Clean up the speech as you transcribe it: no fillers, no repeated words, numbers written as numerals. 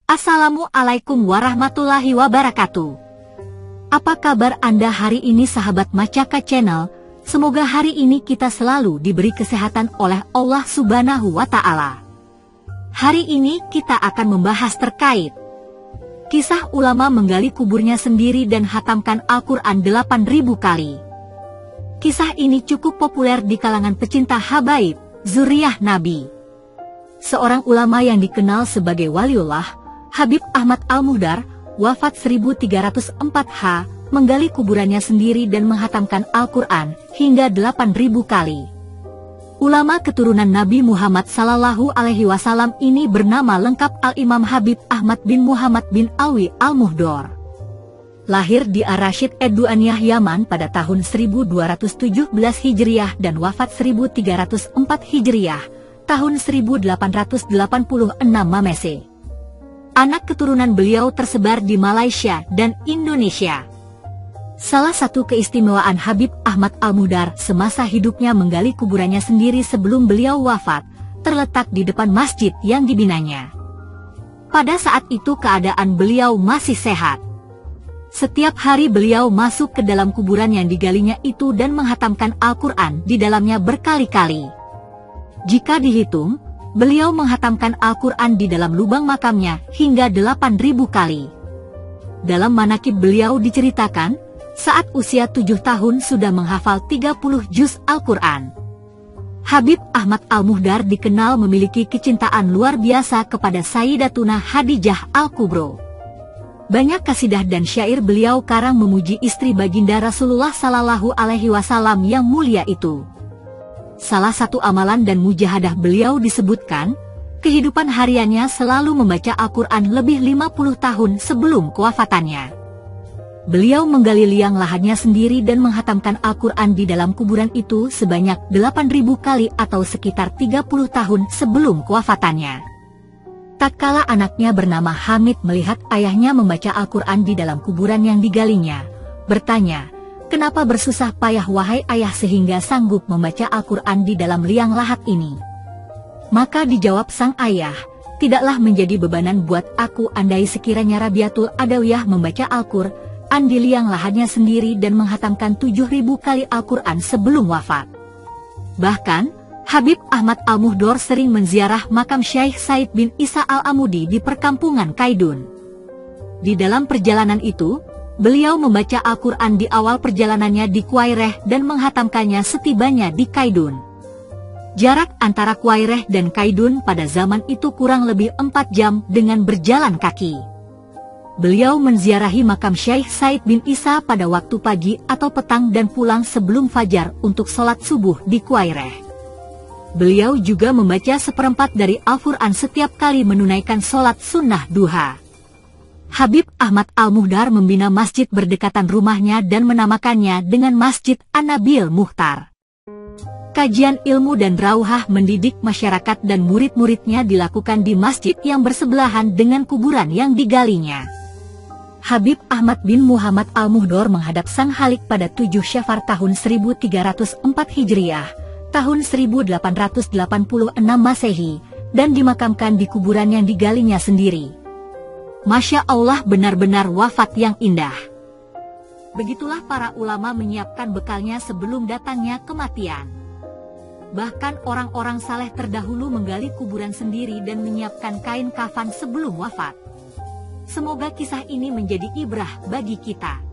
Assalamualaikum warahmatullahi wabarakatuh. Apa kabar Anda hari ini sahabat Macaka Channel? Semoga hari ini kita selalu diberi kesehatan oleh Allah Subhanahu wa Ta'ala. Hari ini kita akan membahas terkait kisah ulama menggali kuburnya sendiri dan hatamkan Al-Quran 8.000 kali. Kisah ini cukup populer di kalangan pecinta habaib, zuriyah Nabi. Seorang ulama yang dikenal sebagai waliullah, Habib Ahmad Al-Muhdar, wafat 1304 menggali kuburannya sendiri dan menghatamkan Al-Quran hingga 8.000 kali. Ulama keturunan Nabi Muhammad Sallallahu Alaihi Wasallam ini bernama lengkap Al-Imam Habib Ahmad bin Muhammad bin Alwi Al-Muhdar. Lahir di Ar-Rasyid Ad-Du'aniyah Yaman pada tahun 1217 Hijriah dan wafat 1304 Hijriah, tahun 1886 Masehi. Anak keturunan beliau tersebar di Malaysia dan Indonesia. Salah satu keistimewaan Habib Ahmad Al-Muhdar semasa hidupnya menggali kuburannya sendiri sebelum beliau wafat, terletak di depan masjid yang dibinanya. Pada saat itu keadaan beliau masih sehat. Setiap hari beliau masuk ke dalam kuburan yang digalinya itu dan menghatamkan Al-Quran di dalamnya berkali-kali. Jika dihitung, beliau menghatamkan Al-Quran di dalam lubang makamnya hingga 8.000 kali. Dalam manakib beliau diceritakan, saat usia 7 tahun sudah menghafal 30 juz Al-Quran. Habib Ahmad Al-Muhdar dikenal memiliki kecintaan luar biasa kepada Sayyidatuna Khadijah Al-Kubro. Banyak kasidah dan syair beliau karang memuji istri baginda Rasulullah Sallallahu Alaihi Wasallam yang mulia itu. Salah satu amalan dan mujahadah beliau disebutkan, kehidupan hariannya selalu membaca Al-Quran lebih 50 tahun sebelum kewafatannya. Beliau menggali liang lahannya sendiri dan menghatamkan Al-Quran di dalam kuburan itu sebanyak 8.000 kali atau sekitar 30 tahun sebelum kewafatannya. Tatkala anaknya bernama Hamid melihat ayahnya membaca Al-Quran di dalam kuburan yang digalinya, bertanya, "Kenapa bersusah payah wahai ayah sehingga sanggup membaca Al-Quran di dalam liang lahat ini?" Maka dijawab sang ayah, "Tidaklah menjadi bebanan buat aku andai sekiranya Rabiatul Adawiyah membaca Al-Quran di liang lahatnya sendiri dan menghatamkan 7.000 kali Al-Quran sebelum wafat." Bahkan, Habib Ahmad Al-Muhdar sering menziarah makam Syekh Said bin Isa Al-Amudi di perkampungan Kaidun. Di dalam perjalanan itu, beliau membaca Al-Quran di awal perjalanannya di Kuwaireh dan menghatamkannya setibanya di Kaidun. Jarak antara Kuwaireh dan Kaidun pada zaman itu kurang lebih 4 jam dengan berjalan kaki. Beliau menziarahi makam Syekh Said bin Isa pada waktu pagi atau petang dan pulang sebelum fajar untuk sholat subuh di Kuwaireh. Beliau juga membaca seperempat dari Al-Quran setiap kali menunaikan sholat sunnah duha. Habib Ahmad Al-Muhdar membina masjid berdekatan rumahnya dan menamakannya dengan Masjid An-Nabil Mukhtar. Kajian ilmu dan rauhah mendidik masyarakat dan murid-muridnya dilakukan di masjid yang bersebelahan dengan kuburan yang digalinya. Habib Ahmad bin Muhammad Al-Muhdar menghadap Sang Khalik pada 7 Syafar tahun 1304 Hijriah, tahun 1886 Masehi, dan dimakamkan di kuburan yang digalinya sendiri. Masya Allah, benar-benar wafat yang indah. Begitulah para ulama menyiapkan bekalnya sebelum datangnya kematian. Bahkan orang-orang saleh terdahulu menggali kuburan sendiri dan menyiapkan kain kafan sebelum wafat. Semoga kisah ini menjadi ibrah bagi kita.